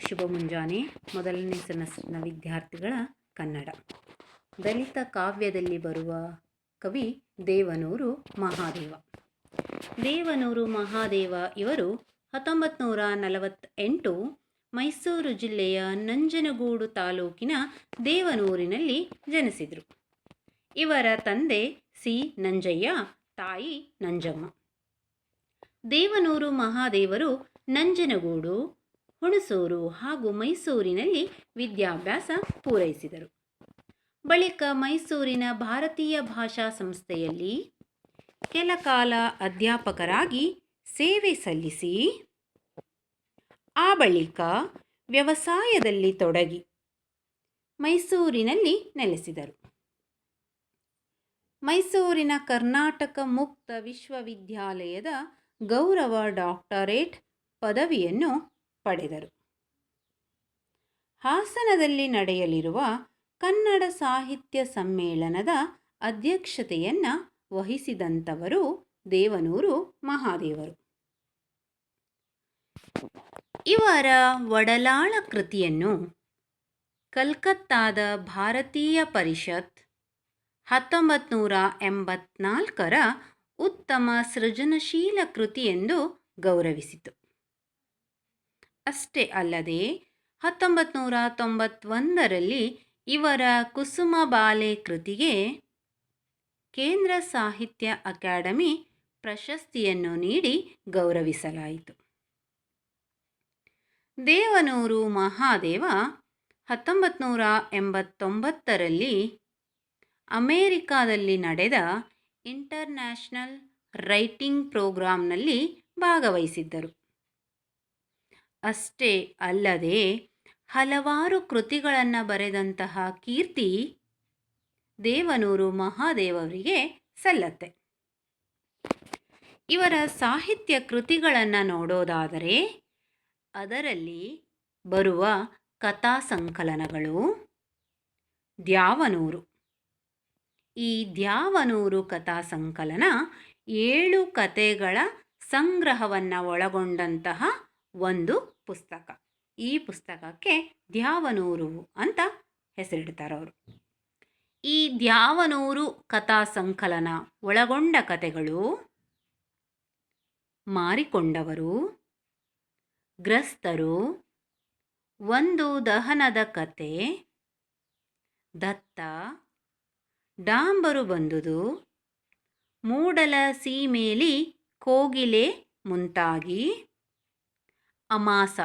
ಶುಭ ಮುಂಜಾನೆ. ಮೊದಲನೇ ಸೆಮಿಸ್ಟರ್ನ ವಿದ್ಯಾರ್ಥಿಗಳ ಕನ್ನಡ. ದಲಿತ ಕಾವ್ಯದಲ್ಲಿ ಬರುವ ಕವಿ ದೇವನೂರು ಮಹಾದೇವ. ದೇವನೂರು ಮಹಾದೇವ ಇವರು 1948 ಮೈಸೂರು ಜಿಲ್ಲೆಯ ನಂಜನಗೂಡು ತಾಲೂಕಿನ ದೇವನೂರಿನಲ್ಲಿ ಜನಿಸಿದರು. ಇವರ ತಂದೆ ಸಿ ನಂಜಯ್ಯ, ತಾಯಿ ನಂಜಮ್ಮ. ದೇವನೂರು ಮಹಾದೇವರು ನಂಜನಗೂಡು, ಹುಣಸೂರು ಹಾಗೂ ಮೈಸೂರಿನಲ್ಲಿ ವಿದ್ಯಾಭ್ಯಾಸ ಪೂರೈಸಿದರು. ಬಳಿಕ ಮೈಸೂರಿನ ಭಾರತೀಯ ಭಾಷಾ ಸಂಸ್ಥೆಯಲ್ಲಿ ಕೆಲ ಕಾಲ ಅಧ್ಯಾಪಕರಾಗಿ ಸೇವೆ ಸಲ್ಲಿಸಿ ಆ ಬಳಿಕ ವ್ಯವಸಾಯದಲ್ಲಿ ತೊಡಗಿ ಮೈಸೂರಿನಲ್ಲಿ ನೆಲೆಸಿದರು. ಮೈಸೂರಿನ ಕರ್ನಾಟಕ ಮುಕ್ತ ವಿಶ್ವವಿದ್ಯಾಲಯದ ಗೌರವ ಡಾಕ್ಟರೇಟ್ ಪದವಿಯನ್ನು ಪಡೆದರು. ಹಾಸನದಲ್ಲಿ ನಡೆಯಲಿರುವ ಕನ್ನಡ ಸಾಹಿತ್ಯ ಸಮ್ಮೇಳನದ ಅಧ್ಯಕ್ಷತೆಯನ್ನು ವಹಿಸಿದಂಥವರು ದೇವನೂರು ಮಹಾದೇವರು. ಇವರ ಒಡಲಾಳ ಕೃತಿಯನ್ನು ಕಲ್ಕತ್ತಾದ ಭಾರತೀಯ ಪರಿಷತ್ 1984ರ ಉತ್ತಮ ಸೃಜನಶೀಲ ಕೃತಿಯೆಂದು ಗೌರವಿಸಿತು. ಅಷ್ಟೇ ಅಲ್ಲದೆ 1991ರಲ್ಲಿ ಇವರ ಕುಸುಮಬಾಲೆ ಕೃತಿಗೆ ಕೇಂದ್ರ ಸಾಹಿತ್ಯ ಅಕಾಡೆಮಿ ಪ್ರಶಸ್ತಿಯನ್ನು ನೀಡಿ ಗೌರವಿಸಲಾಯಿತು. ದೇವನೂರು ಮಹಾದೇವ 1989ರಲ್ಲಿ ಅಮೇರಿಕಾದಲ್ಲಿ ನಡೆದ ಇಂಟರ್ನ್ಯಾಷನಲ್ ರೈಟಿಂಗ್ ಪ್ರೋಗ್ರಾಂನಲ್ಲಿ ಭಾಗವಹಿಸಿದ್ದರು. ಅಷ್ಟೇ ಅಲ್ಲದೆ ಹಲವಾರು ಕೃತಿಗಳನ್ನು ಬರೆದಂತಹ ಕೀರ್ತಿ ದೇವನೂರು ಮಹಾದೇವರಿಗೆ ಸಲ್ಲತ್ತೆ. ಇವರ ಸಾಹಿತ್ಯ ಕೃತಿಗಳನ್ನು ನೋಡೋದಾದರೆ ಅದರಲ್ಲಿ ಬರುವ ಕಥಾ ಸಂಕಲನಗಳು ದ್ಯಾವನೂರು. ಈ ದ್ಯಾವನೂರು ಕಥಾ ಸಂಕಲನ 7 ಕಥೆಗಳ ಸಂಗ್ರಹವನ್ನು ಒಳಗೊಂಡಂತಹ ಒಂದು ಪುಸ್ತಕ. ಈ ಪುಸ್ತಕಕ್ಕೆ ದ್ಯಾವನೂರು ಅಂತ ಹೆಸರಿಡ್ತಾರೆ ಅವರು. ಈ ದ್ಯಾವನೂರು ಕಥಾ ಸಂಕಲನ ಒಳಗೊಂಡ ಕಥೆಗಳು ಮಾರಿಕೊಂಡವರು, ಗ್ರಸ್ತರು, ಒಂದು ದಹನದ ಕತೆ, ದತ್ತ, ಡಾಂಬರು ಬಂದುದು, ಮೂಡಲ ಸೀಮೇಲಿ ಕೋಗಿಲೆ ಮುಂತಾಗಿ ಅಮಾಸ,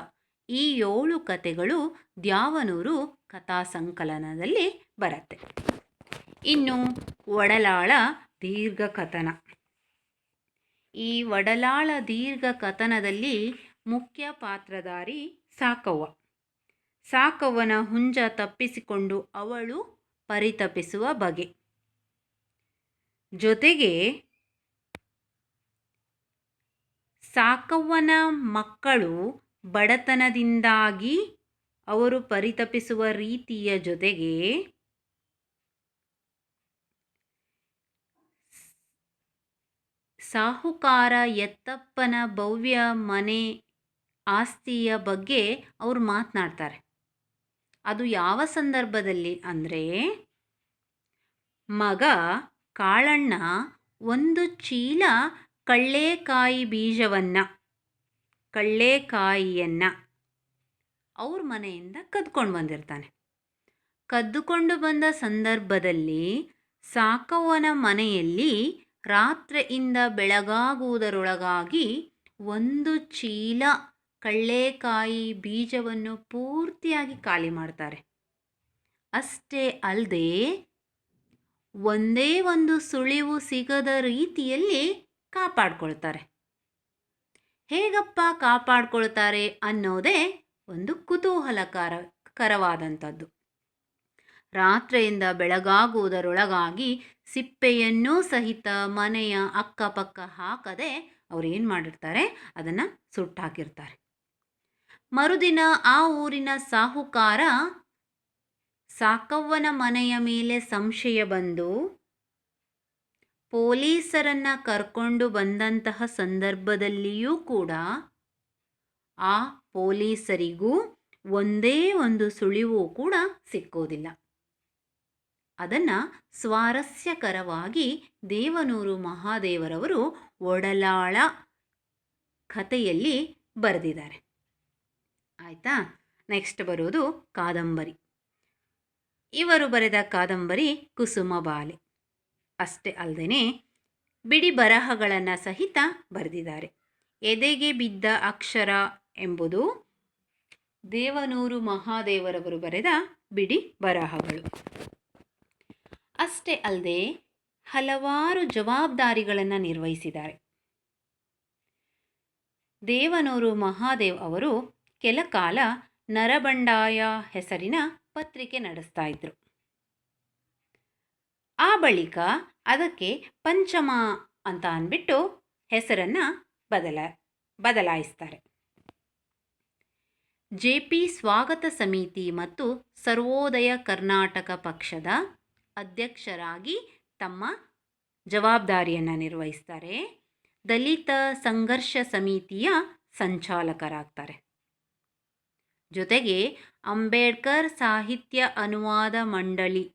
ಈ 7 ಕಥೆಗಳು ದ್ಯಾವನೂರು ಕಥಾ ಸಂಕಲನದಲ್ಲಿ ಬರುತ್ತೆ. ಇನ್ನು ಒಡಲಾಳ ದೀರ್ಘಕಥನ. ಈ ಒಡಲಾಳ ದೀರ್ಘಕಥನದಲ್ಲಿ ಮುಖ್ಯ ಪಾತ್ರಧಾರಿ ಸಾಕವ್ವ. ಸಾಕವ್ವನ ಹುಂಜ ತಪ್ಪಿಸಿಕೊಂಡು ಅವಳು ಪರಿತಪಿಸುವ ಬಗೆ, ಜೊತೆಗೆ ಸಾಕವ್ವನ ಮಕ್ಕಳು ಬಡತನದಿಂದಾಗಿ ಅವರು ಪರಿತಪಿಸುವ ರೀತಿಯ ಜೊತೆಗೆ ಸಾಹುಕಾರ ಎತ್ತಪ್ಪನ ಭವ್ಯ ಮನೆ ಆಸ್ತಿಯ ಬಗ್ಗೆ ಅವರು ಮಾತನಾಡ್ತಾರೆ. ಅದು ಯಾವ ಸಂದರ್ಭದಲ್ಲಿ ಅಂದರೆ, ಮಗ ಕಾಳಣ್ಣ ಒಂದು ಚೀಲ ಕಳ್ಳೆಕಾಯಿಯನ್ನು ಅವ್ರ ಮನೆಯಿಂದ ಕದ್ಕೊಂಡು ಬಂದಿರ್ತಾನೆ. ಕದ್ದುಕೊಂಡು ಬಂದ ಸಂದರ್ಭದಲ್ಲಿ ಸಾಕವ್ವನ ಮನೆಯಲ್ಲಿ ರಾತ್ರಿಯಿಂದ ಬೆಳಗಾಗುವುದರೊಳಗಾಗಿ 1 ಚೀಲ ಕಳ್ಳೆಕಾಯಿ ಬೀಜವನ್ನು ಪೂರ್ತಿಯಾಗಿ ಖಾಲಿ ಮಾಡ್ತಾರೆ. ಅಷ್ಟೇ ಅಲ್ಲದೆ ಒಂದೇ ಒಂದು ಸುಳಿವು ಸಿಗದ ರೀತಿಯಲ್ಲಿ ಕಾಪಾಡ್ಕೊಳ್ತಾರೆ. ಹೇಗಪ್ಪ ಕಾಪಾಡ್ಕೊಳ್ತಾರೆ ಅನ್ನೋದೇ ಒಂದು ಕುತೂಹಲಕರವಾದಂಥದ್ದು. ರಾತ್ರಿಯಿಂದ ಬೆಳಗಾಗುವುದರೊಳಗಾಗಿ ಸಿಪ್ಪೆಯನ್ನೂ ಸಹಿತ ಮನೆಯ ಅಕ್ಕಪಕ್ಕ ಹಾಕದೆ ಅವ್ರು ಏನು ಮಾಡಿರ್ತಾರೆ, ಅದನ್ನು ಸುಟ್ಟಾಕಿರ್ತಾರೆ. ಮರುದಿನ ಆ ಊರಿನ ಸಾಹುಕಾರ ಸಾಕವ್ವನ ಮನೆಯ ಮೇಲೆ ಸಂಶಯ ಬಂದು ಪೊಲೀಸರನ್ನು ಕರ್ಕೊಂಡು ಬಂದಂತಹ ಸಂದರ್ಭದಲ್ಲಿಯೂ ಕೂಡ ಆ ಪೊಲೀಸರಿಗೂ ಒಂದೇ ಒಂದು ಸುಳಿವು ಕೂಡ ಸಿಕ್ಕೋದಿಲ್ಲ. ಅದನ್ನು ಸ್ವಾರಸ್ಯಕರವಾಗಿ ದೇವನೂರು ಮಹಾದೇವರವರು ಒಡಲಾಳ ಕಥೆಯಲ್ಲಿ ಬರೆದಿದ್ದಾರೆ. ಆಯಿತಾ? ನೆಕ್ಸ್ಟ್ ಬರೋದು ಕಾದಂಬರಿ. ಇವರು ಬರೆದ ಕಾದಂಬರಿ ಕುಸುಮಬಾಲೆ. ಅಷ್ಟೇ ಅಲ್ಲದೆ ಬಿಡಿ ಬರಹಗಳನ್ನು ಸಹಿತ ಬರೆದಿದ್ದಾರೆ. ಎದೆಗೆ ಬಿದ್ದ ಅಕ್ಷರ ಎಂಬುದು ದೇವನೂರು ಮಹಾದೇವರವರು ಬರೆದ ಬಿಡಿ ಬರಹಗಳು. ಅಷ್ಟೇ ಅಲ್ಲದೆ ಹಲವಾರು ಜವಾಬ್ದಾರಿಗಳನ್ನು ನಿರ್ವಹಿಸಿದ್ದಾರೆ. ದೇವನೂರು ಮಹಾದೇವ್ ಅವರು ಕೆಲ ಕಾಲ ನರಬಂಡಾಯ ಹೆಸರಿನ ಪತ್ರಿಕೆ ನಡೆಸ್ತಾ ಇದ್ರು. ಆ ಬಳಿಕ ಅದಕ್ಕೆ ಪಂಚಮ ಅಂತ ಅಂದ್ಬಿಟ್ಟು ಹೆಸರನ್ನು ಬದಲಾಯಿಸ್ತಾರೆ. JP ಸ್ವಾಗತ ಸಮಿತಿ ಮತ್ತು ಸರ್ವೋದಯ ಕರ್ನಾಟಕ ಪಕ್ಷದ ಅಧ್ಯಕ್ಷರಾಗಿ ತಮ್ಮ ಜವಾಬ್ದಾರಿಯನ್ನು ನಿರ್ವಹಿಸ್ತಾರೆ. ದಲಿತ ಸಂಘರ್ಷ ಸಮಿತಿಯ ಸಂಚಾಲಕರಾಗ್ತಾರೆ. ಜೊತೆಗೆ ಅಂಬೇಡ್ಕರ್ ಸಾಹಿತ್ಯ ಅನುವಾದ ಮಂಡಳಿ,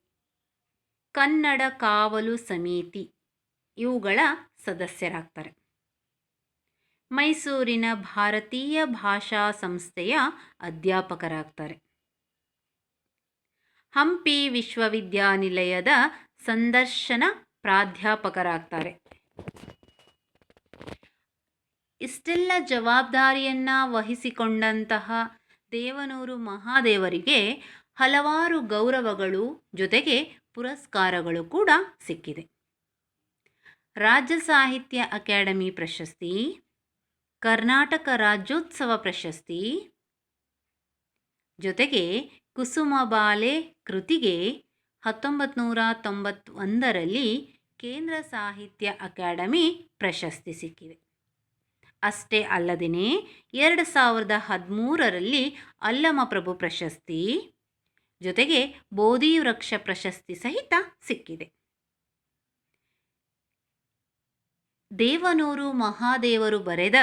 ಕನ್ನಡ ಕಾವಲು ಸಮಿತಿ ಇವುಗಳ ಸದಸ್ಯರಾಗ್ತಾರೆ. ಮೈಸೂರಿನ ಭಾರತೀಯ ಭಾಷಾ ಸಂಸ್ಥೆಯ ಅಧ್ಯಾಪಕರಾಗ್ತಾರೆ. ಹಂಪಿ ವಿಶ್ವವಿದ್ಯಾನಿಲಯದ ಸಂದರ್ಶನ ಪ್ರಾಧ್ಯಾಪಕರಾಗ್ತಾರೆ. ಇಷ್ಟೆಲ್ಲ ಜವಾಬ್ದಾರಿಯನ್ನು ವಹಿಸಿಕೊಂಡಂತಹ ದೇವನೂರು ಮಹಾದೇವರಿಗೆ ಹಲವಾರು ಗೌರವಗಳು ಜೊತೆಗೆ ಪುರಸ್ಕಾರಗಳು ಕೂಡ ಸಿಕ್ಕಿದೆ. ರಾಜ್ಯ ಸಾಹಿತ್ಯ ಅಕಾಡೆಮಿ ಪ್ರಶಸ್ತಿ, ಕರ್ನಾಟಕ ರಾಜ್ಯೋತ್ಸವ ಪ್ರಶಸ್ತಿ, ಜೊತೆಗೆ ಕುಸುಮಬಾಲೆ ಕೃತಿಗೆ 1991ರಲ್ಲಿ ಕೇಂದ್ರ ಸಾಹಿತ್ಯ ಅಕಾಡೆಮಿ ಪ್ರಶಸ್ತಿ ಸಿಕ್ಕಿದೆ. ಅಷ್ಟೇ ಅಲ್ಲದೆ 2013ರಲ್ಲಿ ಅಲ್ಲಮಪ್ರಭು ಪ್ರಶಸ್ತಿ ಜೊತೆಗೆ ಬೋಧಿ ವೃಕ್ಷ ಪ್ರಶಸ್ತಿ ಸಹಿತ ಸಿಕ್ಕಿದೆ. ದೇವನೂರು ಮಹಾದೇವರು ಬರೆದ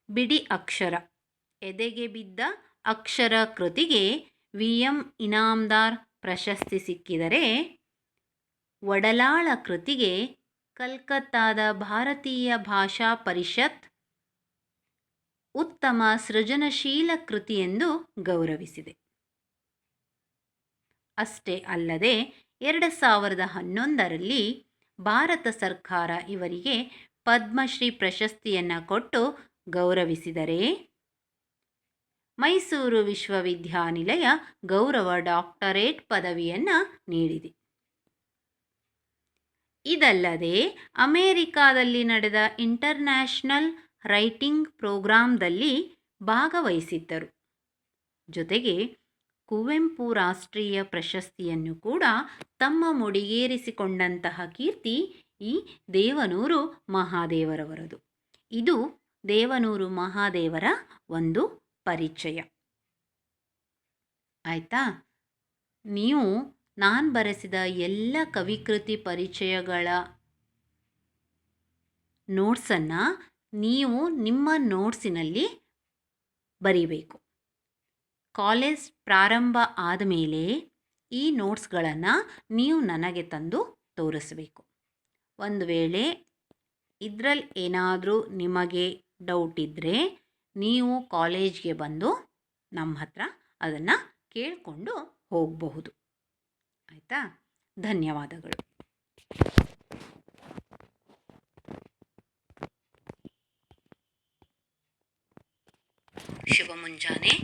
ಬಿಡಿ ಅಕ್ಷರ, ಎದೆಗೆ ಬಿದ್ದ ಅಕ್ಷರ ಕೃತಿಗೆ VM ಇನಾಮದಾರ್ ಪ್ರಶಸ್ತಿ ಸಿಕ್ಕಿದರೆ, ಒಡಲಾಳ ಕೃತಿಗೆ ಕಲ್ಕತ್ತಾದ ಭಾರತೀಯ ಭಾಷಾ ಪರಿಷತ್ ಉತ್ತಮ ಸೃಜನಶೀಲ ಕೃತಿ ಎಂದು ಗೌರವಿಸಿದೆ. ಅಷ್ಟೇ ಅಲ್ಲದೆ 2011ರಲ್ಲಿ ಭಾರತ ಸರ್ಕಾರ ಇವರಿಗೆ ಪದ್ಮಶ್ರೀ ಪ್ರಶಸ್ತಿಯನ್ನು ಕೊಟ್ಟು ಗೌರವಿಸಿದರೆ, ಮೈಸೂರು ವಿಶ್ವವಿದ್ಯಾನಿಲಯ ಗೌರವ ಡಾಕ್ಟರೇಟ್ ಪದವಿಯನ್ನು ನೀಡಿದೆ. ಇದಲ್ಲದೆ ಅಮೆರಿಕಾದಲ್ಲಿ ನಡೆದ ಇಂಟರ್ನ್ಯಾಷನಲ್ ರೈಟಿಂಗ್ ಪ್ರೋಗ್ರಾಂದಲ್ಲಿ ಭಾಗವಹಿಸಿದ್ದರು. ಜೊತೆಗೆ ಕುವೆಂಪು ರಾಷ್ಟ್ರೀಯ ಪ್ರಶಸ್ತಿಯನ್ನು ಕೂಡ ತಮ್ಮ ಮುಡಿಗೇರಿಸಿಕೊಂಡಂತಹ ಕೀರ್ತಿ ಈ ದೇವನೂರು ಮಹಾದೇವರವರದು. ಇದು ದೇವನೂರು ಮಹಾದೇವರ ಒಂದು ಪರಿಚಯ. ಆಯಿತಾ? ನೀವು ನಾನು ಬರೆಸಿದ ಎಲ್ಲ ಕವಿಕೃತಿ ಪರಿಚಯಗಳ ನೋಟ್ಸನ್ನು ನೀವು ನಿಮ್ಮ ನೋಟ್ಸಿನಲ್ಲಿ ಬರೀಬೇಕು. ಕಾಲೇಜ್ ಪ್ರಾರಂಭ ಆದಮೇಲೆ ಈ ನೋಟ್ಸ್ಗಳನ್ನು ನೀವು ನನಗೆ ತಂದು ತೋರಿಸಬೇಕು. ಒಂದು ವೇಳೆ ಇದರಲ್ಲಿ ಏನಾದರೂ ನಿಮಗೆ ಡೌಟ್ ಇದ್ದರೆ ನೀವು ಕಾಲೇಜ್ಗೆ ಬಂದು ನಮ್ಮ ಹತ್ರ ಅದನ್ನು ಕೇಳಿಕೊಂಡು ಹೋಗಬಹುದು. ಆಯಿತಾ? ಧನ್ಯವಾದಗಳು. ಶುಭ ಮುಂಜಾನೆ.